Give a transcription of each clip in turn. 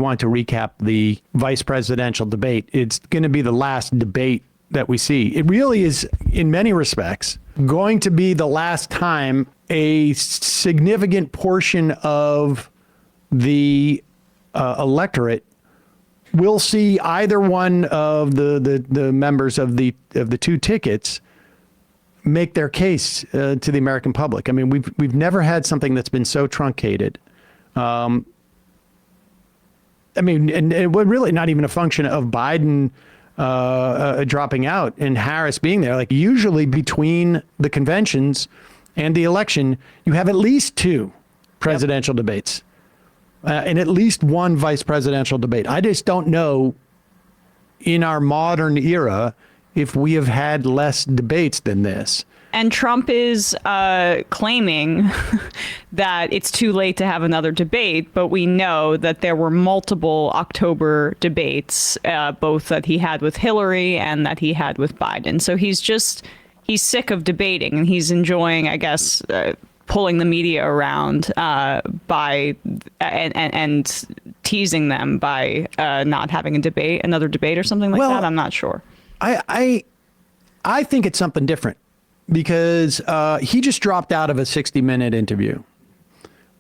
want to recap the vice presidential debate, it's going to be the last debate that we see. It really is, in many respects, going to be the last time a significant portion of the electorate will see either one of the members of the two tickets make their case to the American public. I mean, we've never had something that's been so truncated. I mean, and it was really not even a function of Biden dropping out and Harris being there. Like, usually between the conventions and the election, you have at least two presidential debates and at least one vice presidential debate. I just don't know in our modern era if we have had less debates than this. And Trump is claiming that it's too late to have another debate, but we know that there were multiple October debates, both that he had with Hillary and that he had with Biden. So he's sick of debating, and he's enjoying, I guess, pulling the media around by and teasing them by not having another debate or something like that. I'm not sure. I think it's something different, because he just dropped out of a 60-minute interview,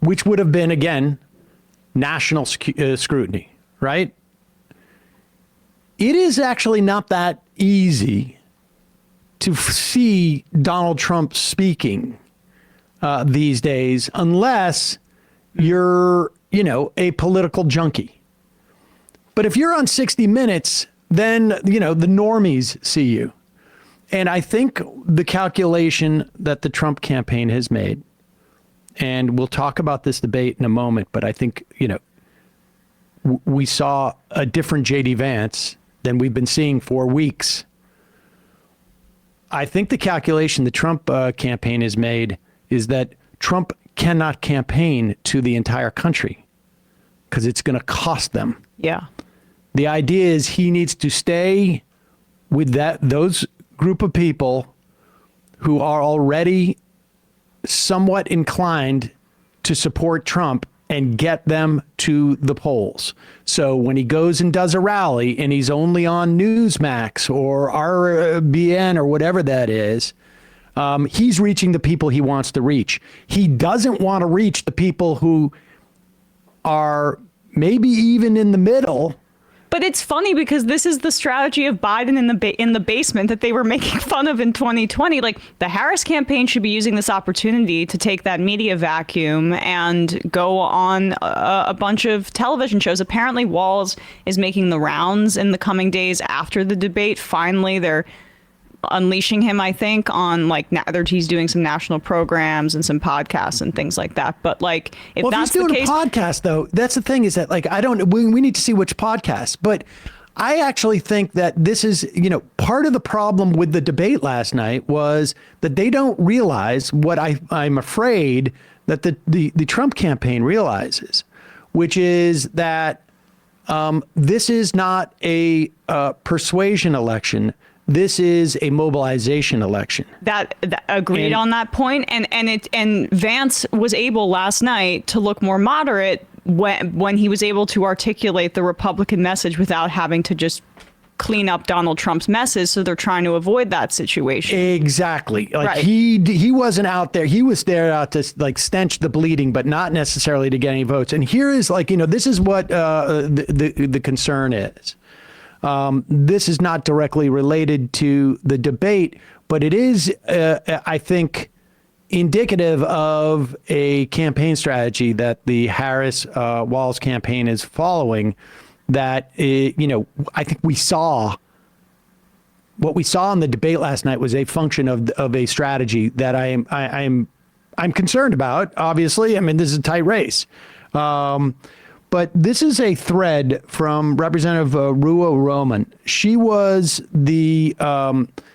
which would have been, again, national scrutiny, right? It is actually not that easy to see Donald Trump speaking these days, unless you're, a political junkie. But if you're on 60 Minutes, then, the normies see you. And I think the calculation that the Trump campaign has made, and we'll talk about this debate in a moment, but I think, we saw a different J.D. Vance than we've been seeing for weeks. I think the calculation the Trump campaign has made is that Trump cannot campaign to the entire country because it's going to cost them. Yeah. The idea is he needs to stay with those group of people who are already somewhat inclined to support Trump and get them to the polls. So when he goes and does a rally and he's only on Newsmax or RBN or whatever that is, he's reaching the people he wants to reach. He doesn't want to reach the people who are maybe even in the middle. But it's funny because this is the strategy of Biden in the basement that they were making fun of in 2020. Like, the Harris campaign should be using this opportunity to take that media vacuum and go on a bunch of television shows. Apparently, Walz is making the rounds in the coming days after the debate. Finally, they're unleashing him, I think, on he's doing some national programs and some podcasts and things like that. But if that's the case, if he's doing a podcast, though, that's the thing, is that we need to see which podcast. But I actually think that this is, part of the problem with the debate last night was that they don't realize what I'm afraid that the Trump campaign realizes, which is that this is not a persuasion election. This is a mobilization election. That agreed on that point. And Vance was able last night to look more moderate when he was able to articulate the Republican message without having to just clean up Donald Trump's messes. So they're trying to avoid that situation. Exactly. Right. He wasn't out there. He was there out to stench the bleeding, but not necessarily to get any votes. And here is this is what the concern is. This is not directly related to the debate, but it is, I think, indicative of a campaign strategy that the Harris-Walz campaign is following. That, I think what we saw in the debate last night was a function of a strategy that I'm concerned about. Obviously, I mean, this is a tight race. But this is a thread from Representative Ruo Roman. She was the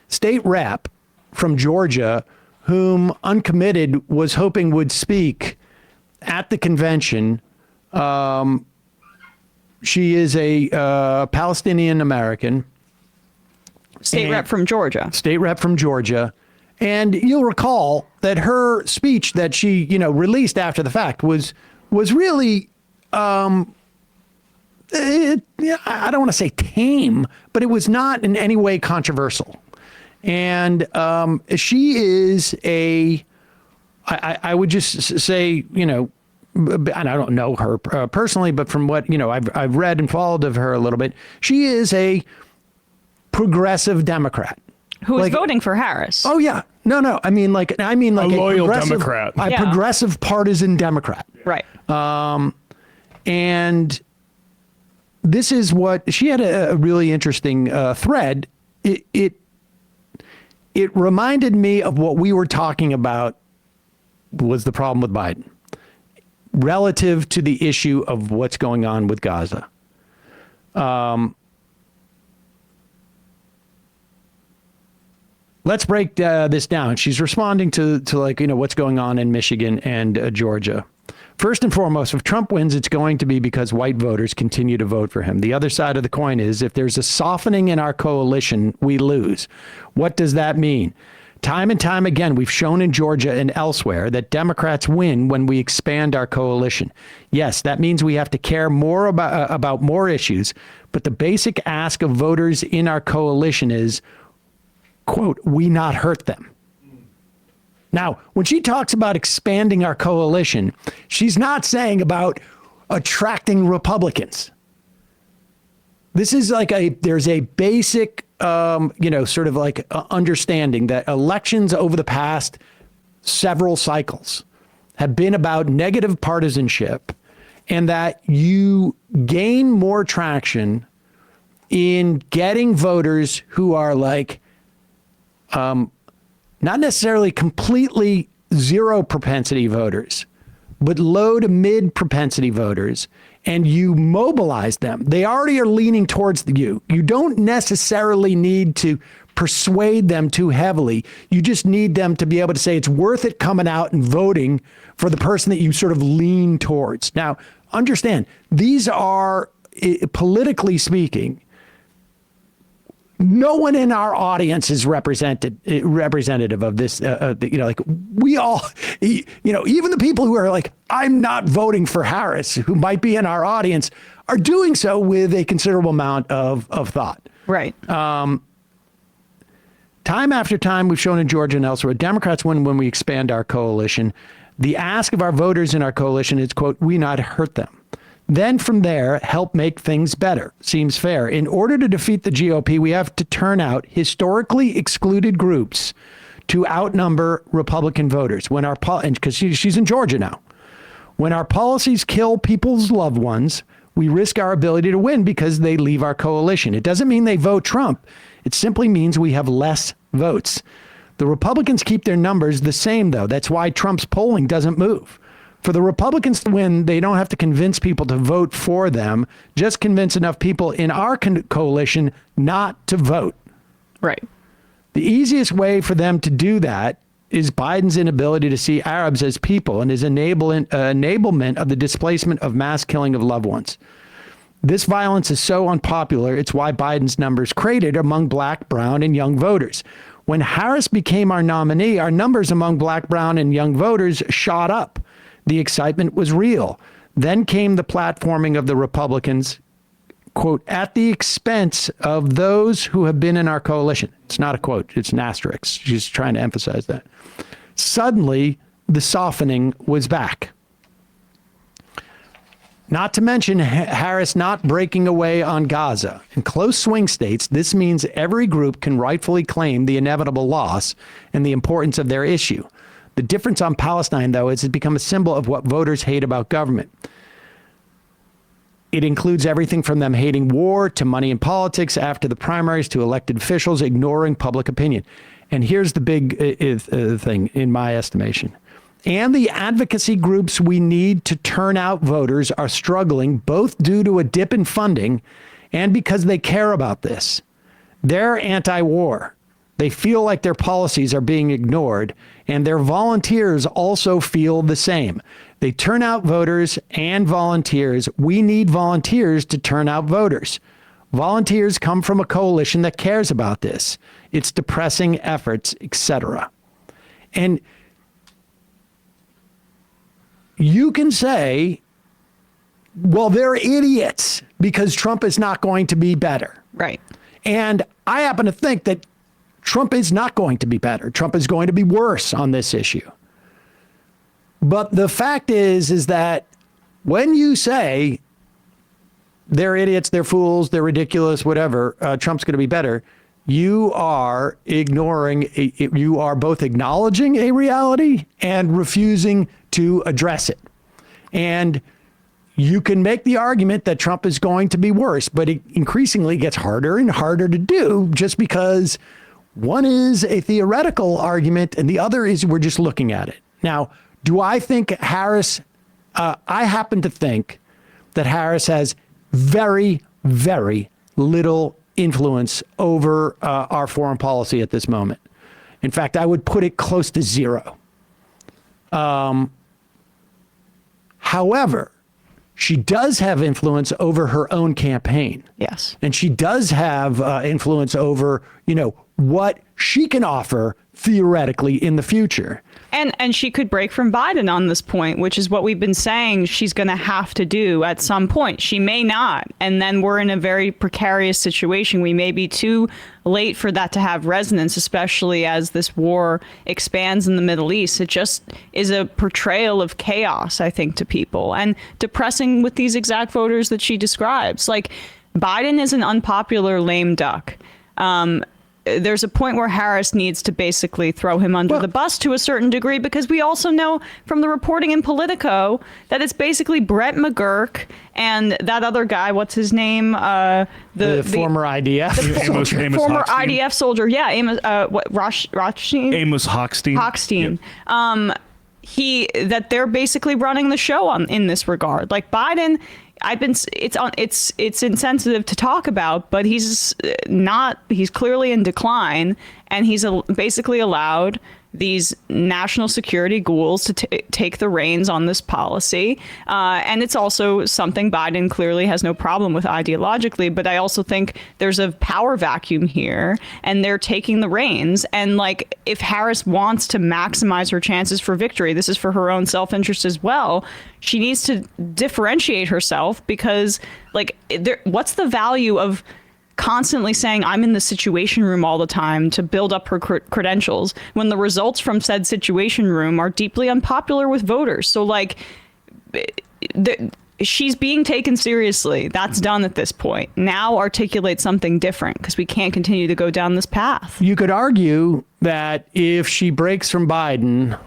state rep from Georgia whom Uncommitted was hoping would speak at the convention. She is a Palestinian American. State rep from Georgia. State rep from Georgia. And you'll recall that her speech that she, released after the fact was really I don't want to say tame, but it was not in any way controversial. And she is I would just say, and I don't know her personally, but from what, I've read and followed of her a little bit, she is a progressive Democrat. Who is voting for Harris. Oh, yeah. No. I mean like a loyal Democrat. A progressive partisan Democrat. Right. And this is what she had a really interesting thread. It reminded me of what we were talking about was the problem with Biden relative to the issue of what's going on with Gaza. Let's break this down. She's responding to what's going on in Michigan and Georgia. First and foremost, if Trump wins, it's going to be because white voters continue to vote for him. The other side of the coin is if there's a softening in our coalition, we lose. What does that mean? Time and time again, we've shown in Georgia and elsewhere that Democrats win when we expand our coalition. Yes, that means we have to care more about more issues, but the basic ask of voters in our coalition is, quote, we not hurt them. Now, when she talks about expanding our coalition, she's not saying about attracting Republicans. This is like there's a basic, sort of like understanding that elections over the past several cycles have been about negative partisanship and that you gain more traction in getting voters who are like, not necessarily completely zero propensity voters, but low to mid propensity voters, and you mobilize them. They already are leaning towards you. You don't necessarily need to persuade them too heavily. You just need them to be able to say it's worth it coming out and voting for the person that you sort of lean towards. Now, understand, these are, politically speaking, no one in our audience is representative of this. Like we all, even the people who are like, I'm not voting for Harris, who might be in our audience, are doing so with a considerable amount of thought. Right. Time after time, we've shown in Georgia and elsewhere, Democrats win when we expand our coalition. The ask of our voters in our coalition is, quote, we not hurt them. Then from there, help make things better. Seems fair. In order to defeat the GOP, we have to turn out historically excluded groups to outnumber Republican voters. Because she's in Georgia now. When our policies kill people's loved ones, we risk our ability to win because they leave our coalition. It doesn't mean they vote Trump. It simply means we have less votes. The Republicans keep their numbers the same, though. That's why Trump's polling doesn't move. For the Republicans to win, they don't have to convince people to vote for them. Just convince enough people in our coalition not to vote. Right. The easiest way for them to do that is Biden's inability to see Arabs as people and his enablement of the displacement of mass killing of loved ones. This violence is so unpopular, it's why Biden's numbers cratered among black, brown, and young voters. When Harris became our nominee, our numbers among black, brown, and young voters shot up. The excitement was real. Then came the platforming of the Republicans, quote, at the expense of those who have been in our coalition. It's not a quote, it's an asterisk. She's trying to emphasize that. Suddenly, the softening was back. Not to mention Harris not breaking away on Gaza. In close swing states, this means every group can rightfully claim the inevitable loss and the importance of their issue. The difference on Palestine, though, is it's become a symbol of what voters hate about government. It includes everything from them hating war to money in politics after the primaries to elected officials ignoring public opinion. And here's the big thing, in my estimation. And the advocacy groups we need to turn out voters are struggling, both due to a dip in funding and because they care about this. They're anti-war. They feel like their policies are being ignored, and their volunteers also feel the same. They turn out voters and volunteers. We need volunteers to turn out voters. Volunteers come from a coalition that cares about this. It's depressing efforts, etc. And you can say well, they're idiots because Trump is not going to be better. Right. And I happen to think that Trump is not going to be better. Trump is going to be worse on this issue. But the fact is that when you say they're idiots, they're fools, they're ridiculous, whatever, Trump's going to be better, you are you are both acknowledging a reality and refusing to address it. And you can make the argument that Trump is going to be worse, but it increasingly gets harder and harder to do just because one is a theoretical argument and the other is we're just looking at it. Now, do I think Harris, I happen to think that Harris has very, very little influence over our foreign policy at this moment. In fact, I would put it close to zero. However, she does have influence over her own campaign. Yes. And she does have influence over, what she can offer theoretically in the future. And she could break from Biden on this point, which is what we've been saying she's going to have to do at some point. She may not. And then we're in a very precarious situation. We may be too late for that to have resonance, especially as this war expands in the Middle East. It just is a portrayal of chaos, I think, to people, and depressing with these exact voters that she describes. Like, Biden is an unpopular lame duck. There's a point where Harris needs to basically throw him under the bus to a certain degree, because we also know from the reporting in Politico that it's basically Brett McGurk and that other guy, what's his name? The former IDF. Former IDF soldier. Yeah, Amos, Rothstein? Amos Hochstein. Hochstein. Yep. That they're basically running the show in this regard. Like, Biden, it's insensitive to talk about, but he's clearly in decline, and he's basically allowed these national security ghouls to take the reins on this policy. And it's also something Biden clearly has no problem with ideologically, but I also think there's a power vacuum here, and they're taking the reins. And like, if Harris wants to maximize her chances for victory, this is for her own self-interest as well, she needs to differentiate herself, because like, what's the value of constantly saying I'm in the situation room all the time to build up her credentials when the results from said situation room are deeply unpopular with voters? So like, she's being taken seriously. That's done at this point. Now articulate something different, because we can't continue to go down this path. You could argue that if she breaks from Biden,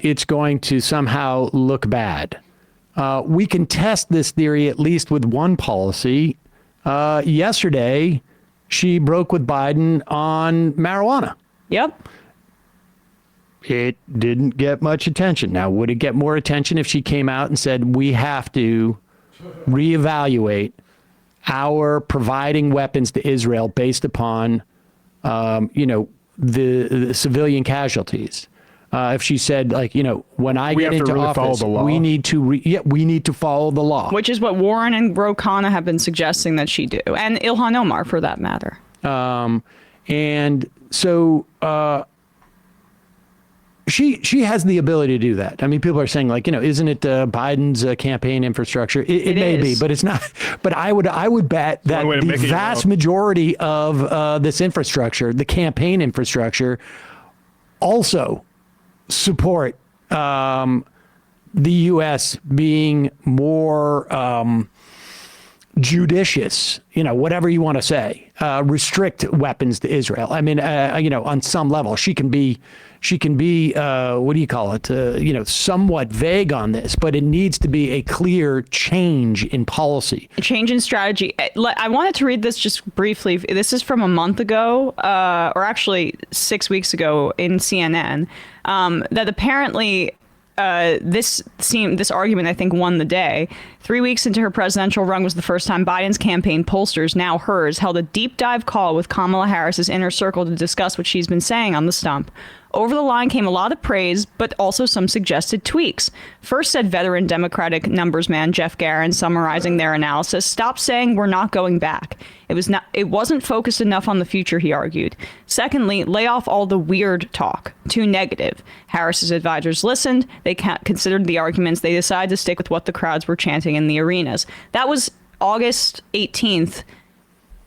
it's going to somehow look bad. We can test this theory at least with one policy. Yesterday, she broke with Biden on marijuana. Yep. It didn't get much attention. Now, would it get more attention if she came out and said, we have to reevaluate our providing weapons to Israel based upon, the civilian casualties? If she said, like, when I get into office, we need to follow the law. Which is what Warren and Ro Khanna have been suggesting that she do, and Ilhan Omar, for that matter. And so she has the ability to do that. I mean, people are saying, like, isn't it Biden's campaign infrastructure? It may be, but it's not. But I would bet that the vast majority of this infrastructure, the campaign infrastructure, also support the U.S. being more judicious, whatever you want to say, restrict weapons to Israel. I mean, on some level, she can be, what do you call it? Somewhat vague on this, but it needs to be a clear change in policy. A change in strategy. I wanted to read this just briefly. This is from a month ago, or actually 6 weeks ago in CNN, that apparently this argument, I think, won the day. 3 weeks into her presidential run was the first time Biden's campaign pollsters, now hers, held a deep dive call with Kamala Harris's inner circle to discuss what she's been saying on the stump. Over the line came a lot of praise, but also some suggested tweaks. First, said veteran Democratic numbers man Jeff Garin, summarizing their analysis, "Stop saying we're not going back. It wasn't focused enough on the future," he argued. Secondly, lay off all the weird talk. Too negative. Harris's advisors listened. They considered the arguments. They decided to stick with what the crowds were chanting in the arenas. That was August 18th.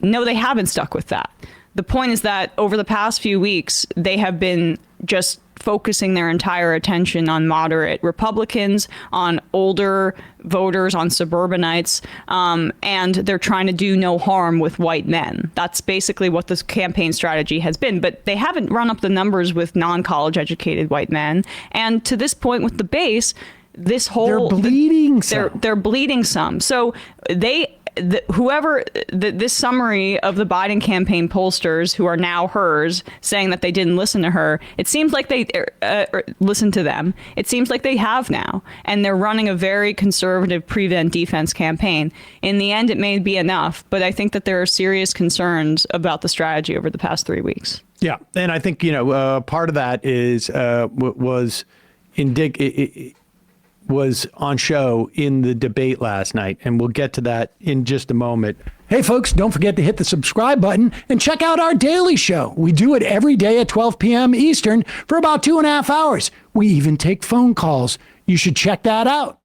No, they haven't stuck with that. The point is that over the past few weeks, they have been just focusing their entire attention on moderate Republicans, on older voters, on suburbanites, and they're trying to do no harm with white men. That's basically what this campaign strategy has been. But they haven't run up the numbers with non-college educated white men. And to this point with the base, this whole... They're bleeding some. They're bleeding some. So this summary of the Biden campaign pollsters who are now hers saying that they didn't listen to her, it seems like they listened to them. It seems like they have now, and they're running a very conservative prevent defense campaign. In the end, it may be enough, but I think that there are serious concerns about the strategy over the past 3 weeks. Yeah, and I think part of that is was on show in the debate last night, and we'll get to that in just a moment. Hey, folks, don't forget to hit the subscribe button and check out our daily show. We do it every day at 12 p.m. Eastern for about 2.5 hours. We even take phone calls. You should check that out.